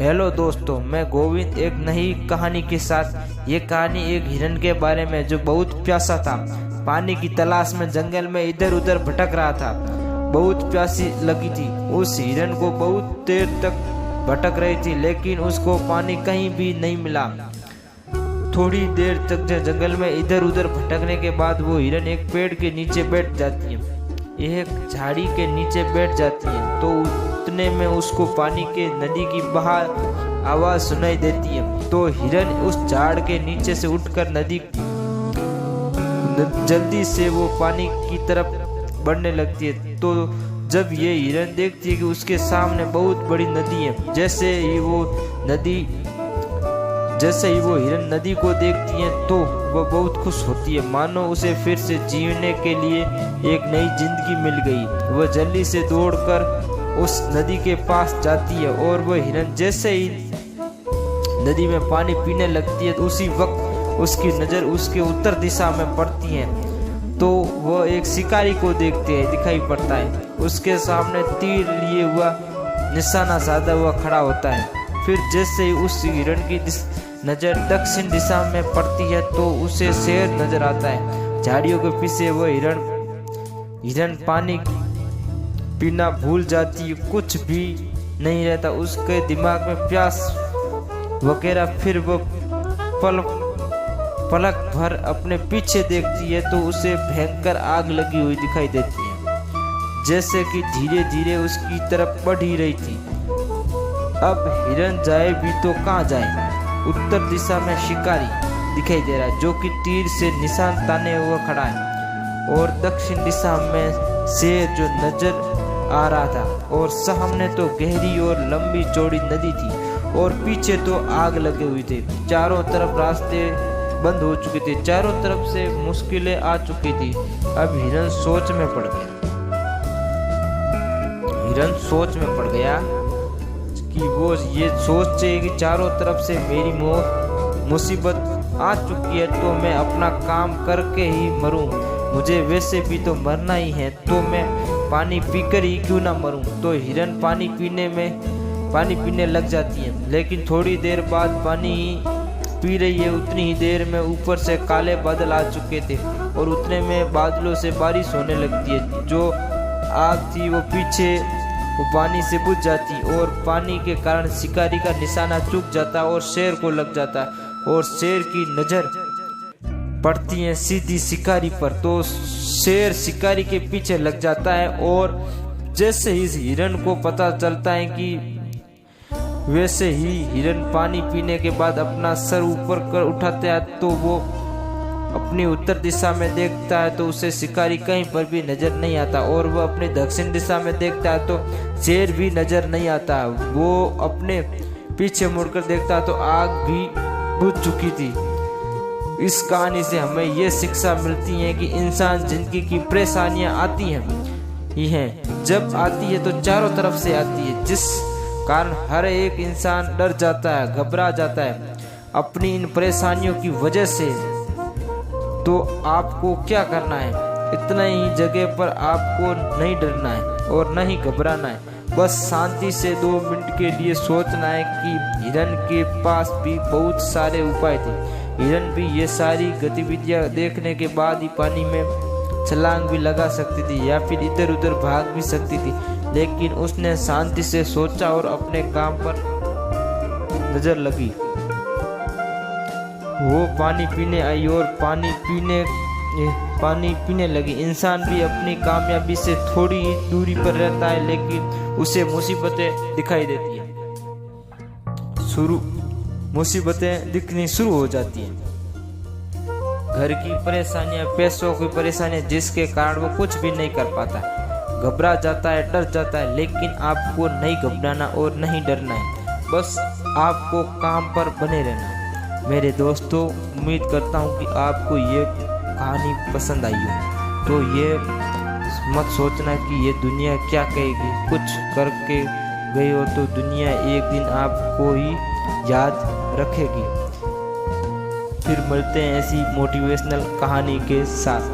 Hello दोस्तों, मैं गोविंद एक नई कहानी के साथ। ये कहानी एक हिरन के बारे में जो बहुत प्यासा था। पानी की तलाश में जंगल में इधर उधर भटक रहा था। बहुत प्यासी लगी थी। उस हिरन को बहुत देर तक भटक रही थी, लेकिन उसको पानी कहीं भी नहीं मिला। थोड़ी देर तक जंगल में इधर उधर भटकने के बाद वो हिरन एक पेड़ के नीचे बैठ जाती है, एक झाड़ी के नीचे बैठ जाती है। तो उतने में उसको पानी के नदी की बहाव आवाज सुनाई देती है। तो हिरन उस झाड़ के नीचे से उठकर नदी जल्दी से वो पानी की तरफ बढ़ने लगती है। तो जब ये हिरन देखती है कि उसके सामने बहुत बड़ी नदी है, जैसे ही वो हिरन नदी को देखती है तो वह बहुत खुश होती है, मानो उसे फिर से जीने के लिए एक नई जिंदगी मिल गई। वह जल्दी से दौड़कर उस नदी के पास जाती है और वह हिरन जैसे ही नदी में पानी पीने लगती है, उसी वक्त उसकी नज़र उसके उत्तर दिशा में पड़ती है। तो वह एक शिकारी को दिखाई पड़ता है। उसके सामने तीर लिए हुआ निशाना साधा हुआ खड़ा होता है। फिर जैसे ही उस हिरन की नज़र दक्षिण दिशा में पड़ती है तो उसे शेर नजर आता है। झाड़ियों के पीछे वह हिरन पानी पीना भूल जाती है। कुछ भी नहीं रहता उसके दिमाग में, प्यास वगैरह। फिर वह पलक भर अपने पीछे देखती है तो उसे भयंकर आग लगी हुई दिखाई देती है, जैसे कि धीरे धीरे उसकी तरफ बढ़ ही रही थी। अब हिरन जाए भी तो कहाँ जाए। उत्तर दिशा में शिकारी दिखाई दे रहा है जो कि तीर से निशान ताने हुआ खड़ा है, और दक्षिण दिशा में शेर जो नजर आ रहा था। और सामने तो गहरी और लंबी चौड़ी नदी थी और पीछे तो आग लगे हुई थे। चारों तरफ रास्ते बंद हो चुके थे, चारों तरफ से मुश्किलें आ चुकी थी। अब हिरन सोच में पड़ गया कि वो ये सोचे कि चारों तरफ से मेरी मुसीबत आ चुकी है, तो मैं अपना काम करके ही मरूं। मुझे वैसे भी तो मरना ही है, तो मैं पानी पीकर ही क्यों ना मरूं। तो हिरन पानी पीने लग जाती है, लेकिन थोड़ी देर बाद पानी पी रही है, उतनी ही देर में ऊपर से काले बादल आ चुके थे और उतने में बादलों से बारिश होने लगती है। जो आग थी वो पानी से बुझ जाती और पानी के कारण शिकारी का निशाना चूक जाता और शेर को लग जाता, और शेर की नजर पड़ती है सीधी शिकारी पर। तो शेर शिकारी के पीछे लग जाता है, और जैसे ही हिरन को पता चलता है कि वैसे ही हिरन पानी पीने के बाद अपना सर ऊपर कर उठाता है, तो वो अपनी उत्तर दिशा में देखता है तो उसे शिकारी कहीं पर भी नजर नहीं आता, और वह अपनी दक्षिण दिशा में देखता है तो शेर भी नजर नहीं आता। वो अपने पीछे मुड़कर देखता है तो आग भी बुझ चुकी थी। इस कहानी से हमें ये शिक्षा मिलती है कि इंसान जिंदगी की परेशानियां आती हैं, जब आती है तो चारों तरफ से आती है, जिस कारण हर एक इंसान डर जाता है, घबरा जाता है अपनी इन परेशानियों की वजह से। तो आपको क्या करना है, इतना ही जगह पर आपको नहीं डरना है और नहीं घबराना है। बस शांति से 2 मिनट के लिए सोचना है कि हिरन के पास भी बहुत सारे उपाय थे। हिरन भी ये सारी गतिविधियां देखने के बाद ही पानी में छलांग भी लगा सकती थी या फिर इधर उधर भाग भी सकती थी, लेकिन उसने शांति से सोचा और अपने काम पर नजर लगी। वो पानी पीने आई और पानी पीने लगी। इंसान भी अपनी कामयाबी से थोड़ी दूरी पर रहता है, लेकिन उसे मुसीबतें दिखाई देती है, मुसीबतें दिखनी शुरू हो जाती हैं। घर की परेशानियां, पैसों की परेशानियां, जिसके कारण वो कुछ भी नहीं कर पाता, घबरा जाता है, डर जाता है। लेकिन आपको नहीं घबराना और नहीं डरना है, बस आपको काम पर बने रहना है। मेरे दोस्तों, उम्मीद करता हूँ कि आपको ये कहानी पसंद आई हो। तो ये मत सोचना कि ये दुनिया क्या कहेगी। कुछ करके गए हो तो दुनिया एक दिन आपको ही याद रखेगी। फिर मिलते हैं ऐसी मोटिवेशनल कहानी के साथ।